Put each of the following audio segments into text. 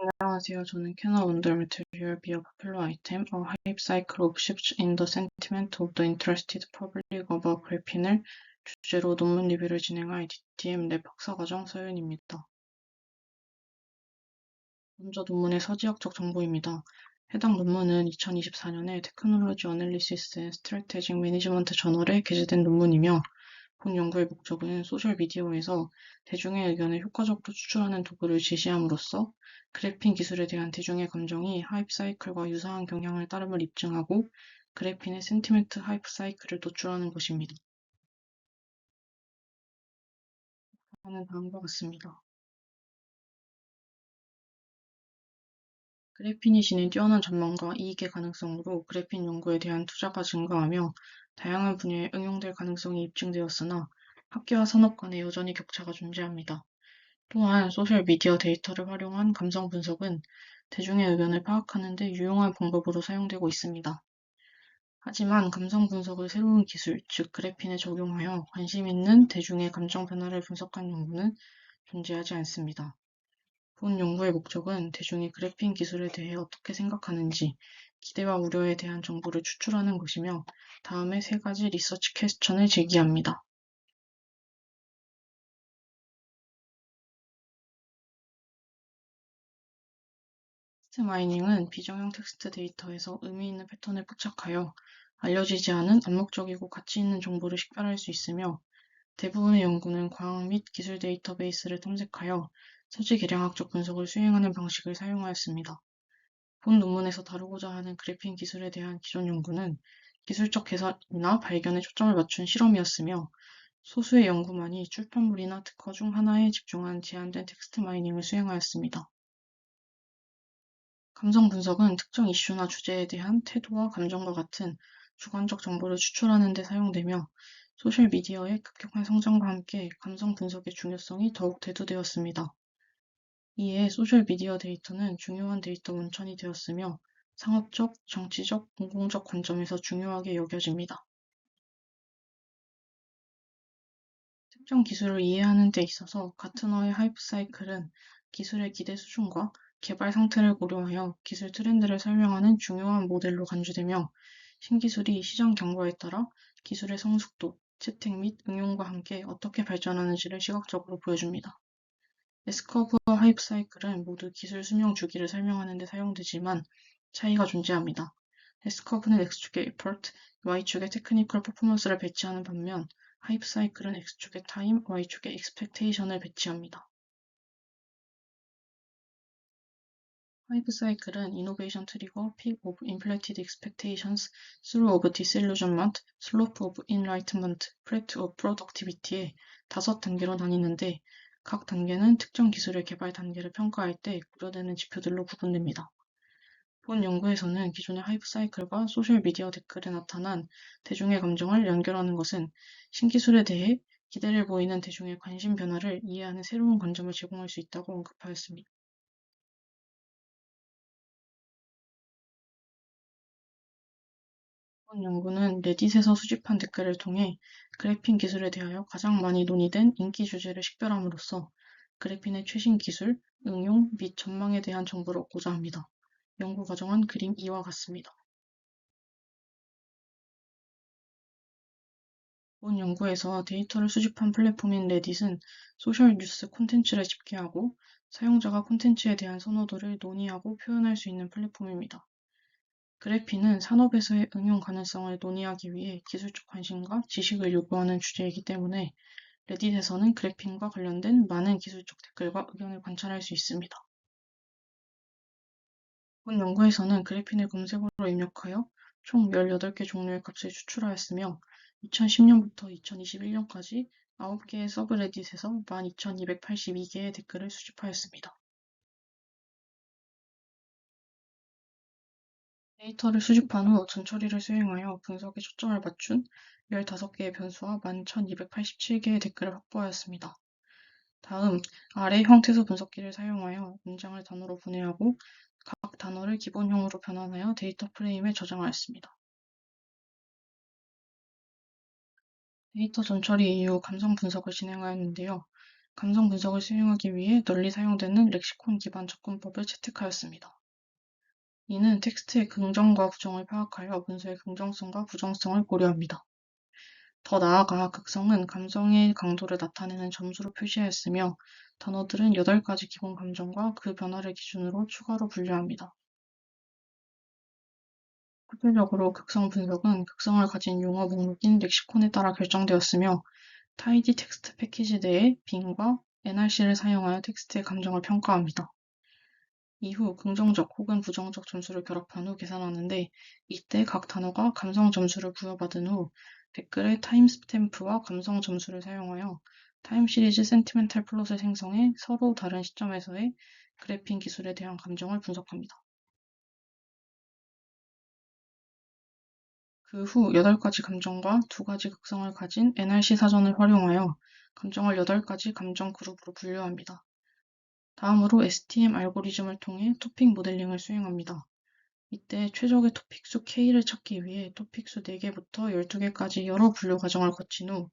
안녕하세요. 저는 캐너 원더 메테리얼 비어 포퓰러 아이템 A Hype Cycle of Shifts in the Sentiment of the Interested Public about 그래핀을 주제로 논문 리뷰를 진행할 DTM 랩 박사과정 서윤입니다. 먼저 논문의 서지학적 정보입니다. 해당 논문은 2024년에 테크놀로지 어널리시스 앤 스트래테직 매니지먼트 저널에 게재된 논문이며 본 연구의 목적은 소셜미디어에서 대중의 의견을 효과적으로 추출하는 도구를 제시함으로써 그래핀 기술에 대한 대중의 감정이 하이프 사이클과 유사한 경향을 따름을 입증하고 그래핀의 센티멘트 하이프 사이클을 도출하는 것입니다. 하는 다음과 같습니다. 그래핀이 지닌 뛰어난 전망과 이익의 가능성으로 그래핀 연구에 대한 투자가 증가하며 다양한 분야에 응용될 가능성이 입증되었으나 학계와 산업 간에 여전히 격차가 존재합니다. 또한 소셜미디어 데이터를 활용한 감성 분석은 대중의 의견을 파악하는 데 유용한 방법으로 사용되고 있습니다. 하지만 감성 분석을 새로운 기술, 즉 그래핀에 적용하여 관심 있는 대중의 감정 변화를 분석한 연구는 존재하지 않습니다. 본 연구의 목적은 대중이 그래핀 기술에 대해 어떻게 생각하는지 기대와 우려에 대한 정보를 추출하는 것이며 다음에 세 가지 리서치 퀘스천을 제기합니다. 텍스트 마이닝은 비정형 텍스트 데이터에서 의미 있는 패턴을 포착하여 알려지지 않은 암묵적이고 가치 있는 정보를 식별할 수 있으며 대부분의 연구는 과학 및 기술 데이터베이스를 탐색하여 서지 계량학적 분석을 수행하는 방식을 사용하였습니다. 본 논문에서 다루고자 하는 그래핀 기술에 대한 기존 연구는 기술적 개선이나 발견에 초점을 맞춘 실험이었으며 소수의 연구만이 출판물이나 특허 중 하나에 집중한 제한된 텍스트 마이닝을 수행하였습니다. 감성 분석은 특정 이슈나 주제에 대한 태도와 감정과 같은 주관적 정보를 추출하는 데 사용되며 소셜미디어의 급격한 성장과 함께 감성 분석의 중요성이 더욱 대두되었습니다. 이에 소셜미디어 데이터는 중요한 데이터 원천이 되었으며 상업적, 정치적, 공공적 관점에서 중요하게 여겨집니다. 특정 기술을 이해하는 데 있어서 가트너의 하이프 사이클은 기술의 기대 수준과 개발 상태를 고려하여 기술 트렌드를 설명하는 중요한 모델로 간주되며 신기술이 시장 경과에 따라 기술의 성숙도, 채택 및 응용과 함께 어떻게 발전하는지를 시각적으로 보여줍니다. S커브와 하이프 사이클은 모두 기술 수명 주기를 설명하는 데 사용되지만 차이가 존재합니다. S커브는 X축에 effort, Y축에 테크니컬 퍼포먼스를 배치하는 반면 하이프 사이클은 X축에 타임, Y축에 expectation을 배치합니다. 하이프 사이클은 이노베이션 트리거, peak of inflated expectations, through of disillusionment, slope of enlightenment, plate of productivity의 5단계로 나뉘는데 각 단계는 특정 기술의 개발 단계를 평가할 때 고려되는 지표들로 구분됩니다. 본 연구에서는 기존의 하이프 사이클과 소셜미디어 댓글에 나타난 대중의 감정을 연결하는 것은 신기술에 대해 기대를 보이는 대중의 관심 변화를 이해하는 새로운 관점을 제공할 수 있다고 언급하였습니다. 이번 연구는 레딧에서 수집한 댓글을 통해 그래핀 기술에 대하여 가장 많이 논의된 인기 주제를 식별함으로써 그래핀의 최신 기술, 응용 및 전망에 대한 정보를 얻고자 합니다. 연구 과정은 그림 2와 같습니다. 본 연구에서 데이터를 수집한 플랫폼인 레딧은 소셜 뉴스 콘텐츠를 집계하고 사용자가 콘텐츠에 대한 선호도를 논의하고 표현할 수 있는 플랫폼입니다. 그래핀은 산업에서의 응용 가능성을 논의하기 위해 기술적 관심과 지식을 요구하는 주제이기 때문에 레딧에서는 그래핀과 관련된 많은 기술적 댓글과 의견을 관찰할 수 있습니다. 본 연구에서는 그래핀을 검색어로 입력하여 총 18개 종류의 값을 추출하였으며 2010년부터 2021년까지 9개의 서브레딧에서 12,282개의 댓글을 수집하였습니다. 데이터를 수집한 후 전처리를 수행하여 분석에 초점을 맞춘 15개의 변수와 11,287개의 댓글을 확보하였습니다. 다음, 아래 형태소 분석기를 사용하여 문장을 단어로 분해하고 각 단어를 기본형으로 변환하여 데이터 프레임에 저장하였습니다. 데이터 전처리 이후 감성 분석을 진행하였는데요. 감성 분석을 수행하기 위해 널리 사용되는 렉시콘 기반 접근법을 채택하였습니다. 이는 텍스트의 긍정과 부정을 파악하여 문서의 긍정성과 부정성을 고려합니다. 더 나아가 극성은 감성의 강도를 나타내는 점수로 표시하였으며 단어들은 8가지 기본 감정과 그 변화를 기준으로 추가로 분류합니다. 구체적으로 극성 분석은 극성을 가진 용어 목록인 렉시콘에 따라 결정되었으며 타이디 텍스트 패키지 내에 빙과 NRC를 사용하여 텍스트의 감정을 평가합니다. 이후 긍정적 혹은 부정적 점수를 결합한 후 계산하는데 이때 각 단어가 감성 점수를 부여받은 후 댓글에 타임스탬프와 감성 점수를 사용하여 타임 시리즈 센티멘탈 플롯을 생성해 서로 다른 시점에서의 그래핑 기술에 대한 감정을 분석합니다. 그 후 8가지 감정과 2가지 극성을 가진 NRC 사전을 활용하여 감정을 8가지 감정 그룹으로 분류합니다. 다음으로 STM 알고리즘을 통해 토픽 모델링을 수행합니다. 이때 최적의 토픽 수 K를 찾기 위해 토픽 수 4개부터 12개까지 여러 분류 과정을 거친 후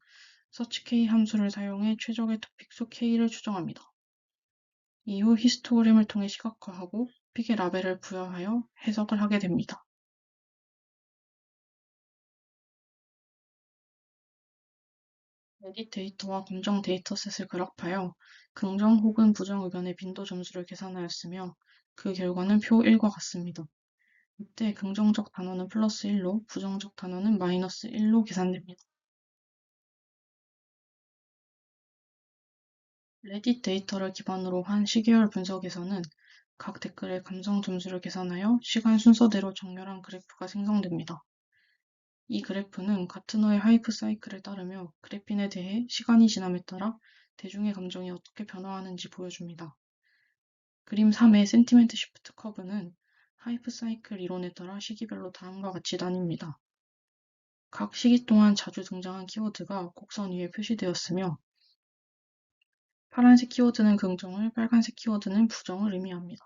search-K 함수를 사용해 최적의 토픽 수 K를 추정합니다. 이후 히스토그램을 통해 시각화하고 토픽의 라벨을 부여하여 해석을 하게 됩니다. 레딧 데이터와 감정 데이터셋을 결합하여 긍정 혹은 부정 의견의 빈도 점수를 계산하였으며 그 결과는 표 1과 같습니다. 이때 긍정적 단어는 플러스 1로 부정적 단어는 마이너스 1로 계산됩니다. 레딧 데이터를 기반으로 한 시계열 분석에서는 각 댓글의 감성 점수를 계산하여 시간 순서대로 정렬한 그래프가 생성됩니다. 이 그래프는 가트너의 하이프 사이클을 따르며 그래핀에 대해 시간이 지남에 따라 대중의 감정이 어떻게 변화하는지 보여줍니다. 그림 3의 센티멘트 시프트 커브는 하이프 사이클 이론에 따라 시기별로 다음과 같이 나뉩니다. 각 시기 동안 자주 등장한 키워드가 곡선 위에 표시되었으며 파란색 키워드는 긍정을, 빨간색 키워드는 부정을 의미합니다.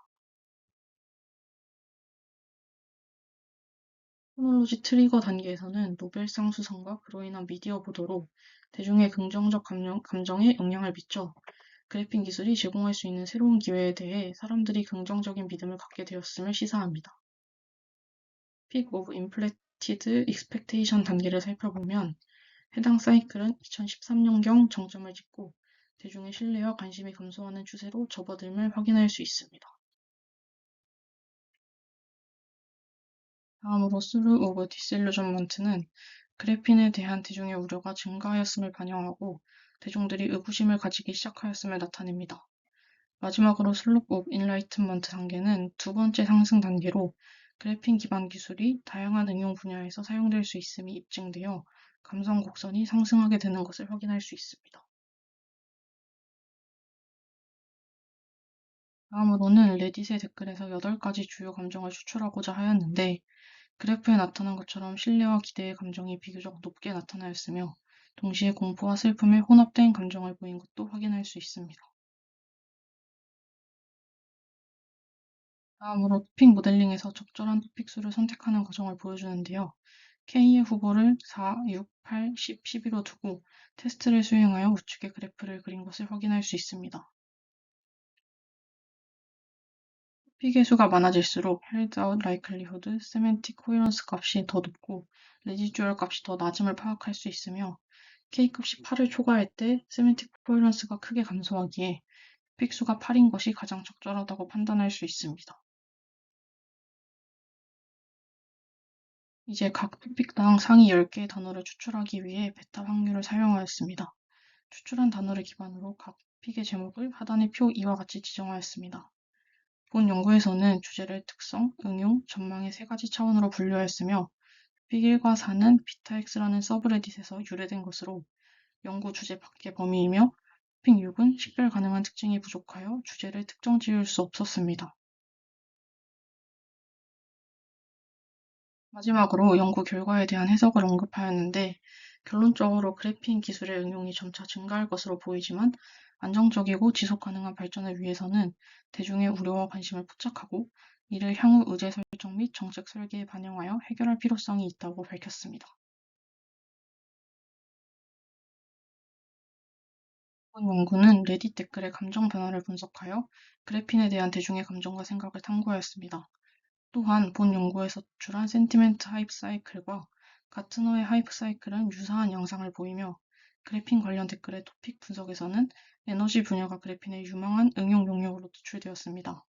크로놀로지 트리거 단계에서는 노벨상 수상과 그로 인한 미디어 보도로 대중의 긍정적 감정에 영향을 미쳐 그래핑 기술이 제공할 수 있는 새로운 기회에 대해 사람들이 긍정적인 믿음을 갖게 되었음을 시사합니다. Peak of Inflated Expectation 단계를 살펴보면 해당 사이클은 2013년경 정점을 찍고 대중의 신뢰와 관심이 감소하는 추세로 접어듦을 확인할 수 있습니다. 다음으로 Through of Disillusionment는 그래핀에 대한 대중의 우려가 증가하였음을 반영하고 대중들이 의구심을 가지기 시작하였음을 나타냅니다. 마지막으로 Slope of Enlightenment 단계는 두 번째 상승 단계로 그래핀 기반 기술이 다양한 응용 분야에서 사용될 수 있음이 입증되어 감성 곡선이 상승하게 되는 것을 확인할 수 있습니다. 다음으로는 레딧의 댓글에서 8가지 주요 감정을 추출하고자 하였는데 그래프에 나타난 것처럼 신뢰와 기대의 감정이 비교적 높게 나타나였으며 동시에 공포와 슬픔의 혼합된 감정을 보인 것도 확인할 수 있습니다. 다음으로 토픽 모델링에서 적절한 토픽 수를 선택하는 과정을 보여주는데요. K의 후보를 4, 6, 8, 10, 12로 두고 테스트를 수행하여 우측의 그래프를 그린 것을 확인할 수 있습니다. 토픽의 수가 많아질수록 held out likelihood, semantic coherence 값이 더 높고 residual 값이 더 낮음을 파악할 수 있으며 K값이 8을 초과할 때 semantic coherence가 크게 감소하기에 토픽 수가 8인 것이 가장 적절하다고 판단할 수 있습니다. 이제 각 토픽당 상위 10개의 단어를 추출하기 위해 베타 확률을 사용하였습니다. 추출한 단어를 기반으로 각 토픽의 제목을 하단의 표 2와 같이 지정하였습니다. 본 연구에서는 주제를 특성, 응용, 전망의 3가지 차원으로 분류하였으며 토픽 1과 4는 비타X라는 서브레딧에서 유래된 것으로 연구 주제 밖의 범위이며 토픽 6은 식별 가능한 특징이 부족하여 주제를 특정 지을 수 없었습니다. 마지막으로 연구 결과에 대한 해석을 언급하였는데 결론적으로 그래핑 기술의 응용이 점차 증가할 것으로 보이지만 안정적이고 지속 가능한 발전을 위해서는 대중의 우려와 관심을 포착하고 이를 향후 의제 설정 및 정책 설계에 반영하여 해결할 필요성이 있다고 밝혔습니다. 본 연구는 레딧 댓글의 감정 변화를 분석하여 그래핀에 대한 대중의 감정과 생각을 탐구하였습니다. 또한 본 연구에서 도출한 센티멘트 하이프 사이클과 가트너의 하이프 사이클은 유사한 양상을 보이며 그래핀 관련 댓글의 토픽 분석에서는 에너지 분야가 그래핀의 유망한 응용 용역으로 도출되었습니다.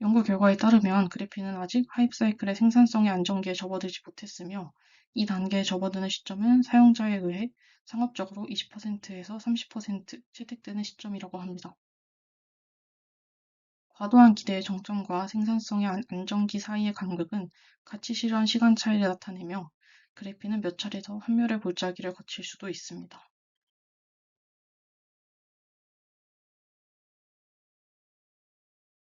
연구 결과에 따르면 그래핀은 아직 하이프 사이클의 생산성의 안정기에 접어들지 못했으며 이 단계에 접어드는 시점은 사용자에 의해 상업적으로 20%에서 30% 채택되는 시점이라고 합니다. 과도한 기대의 정점과 생산성의 안정기 사이의 간극은 가치 실현 시간 차이를 나타내며 그래핀은 몇 차례 더 환멸의 골짜기를 거칠 수도 있습니다.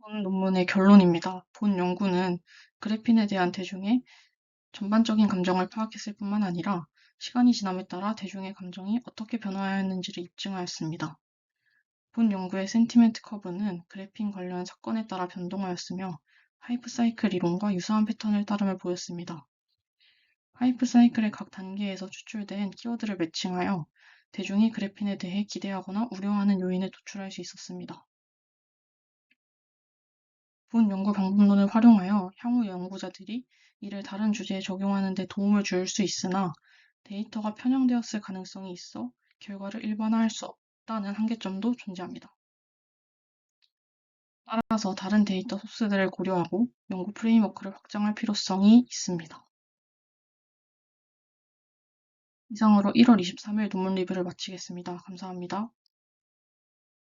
본 논문의 결론입니다. 본 연구는 그래핀에 대한 대중의 전반적인 감정을 파악했을 뿐만 아니라 시간이 지남에 따라 대중의 감정이 어떻게 변화하였는지를 입증하였습니다. 본 연구의 센티멘트 커브는 그래핀 관련 사건에 따라 변동하였으며 하이프 사이클 이론과 유사한 패턴을 따름을 보였습니다. 하이프 사이클의 각 단계에서 추출된 키워드를 매칭하여 대중이 그래핀에 대해 기대하거나 우려하는 요인을 도출할 수 있었습니다. 본 연구 방법론을 활용하여 향후 연구자들이 이를 다른 주제에 적용하는 데 도움을 줄 수 있으나 데이터가 편향되었을 가능성이 있어 결과를 일반화할 수 없다는 한계점도 존재합니다. 따라서 다른 데이터 소스들을 고려하고 연구 프레임워크를 확장할 필요성이 있습니다. 이상으로 1월 23일 논문 리뷰를 마치겠습니다. 감사합니다.